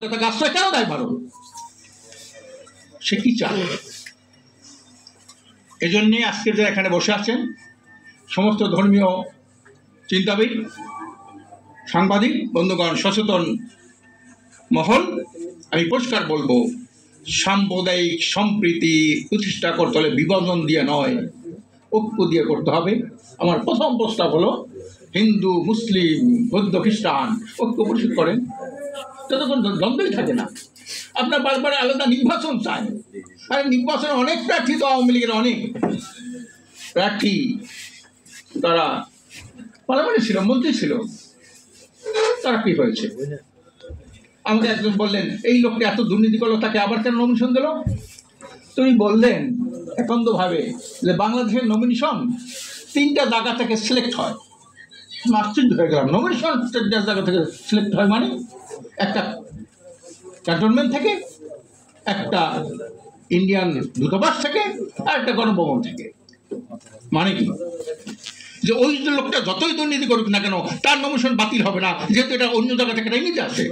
তাকে আশ্রয় কেন দেয় ভারত? সে কি চায়? এজন্যে আজকে যারা এখানে বসে আছেন সমস্ত ধর্মীয় চিন্তাবিদ, সাংবাদিক বন্ধুগণ, সচেতন মহল, আমি পরিষ্কার বলবো, সাম্প্রদায়িক সম্প্রীতি প্রতিষ্ঠা করতে হলে বিভাজন দিয়ে নয়, ঐক্য দিয়ে করতে হবে। আমার প্রথম প্রস্তাব হলো হিন্দু, মুসলিম, বৌদ্ধ, খ্রিস্টান ঐক্য পরিষদ করেন, ততক্ষণ দ্বন্দ্বই থাকে না। আপনার বারবার আলাদা নির্বাচন চায়, আর নির্বাচনে অনেক প্রার্থী তো আওয়ামী লীগের অনেক প্রার্থী তারা পার্লামেন্টে ছিল, মন্ত্রী ছিল, তারা কি হয়েছে? আমাকে একজন বললেন এই লোককে এত দুর্নীতি করলো, তাকে আবার কেন নমিনেশন দিল? তুমি বললেন একান্তভাবে যে বাংলাদেশের নমিনেশন 3টা জায়গা থেকে সিলেক্ট হয়। আশ্চর্য হয়ে গেলাম, নমিনেশন 3টা জায়গা থেকে সিলেক্ট হয় মানে? একটা ক্যান্টনমেন্ট থেকে, একটা ইন্ডিয়ান দূতাবাস থেকে, আর একটা গণভবন থেকে। মানে কি? যে ওই লোকটা যতই দুর্নীতি করুক না কেন তার নমিনেশন বাতিল হবে না, যেহেতু এটা অন্য জায়গা থেকে নিতে আসে।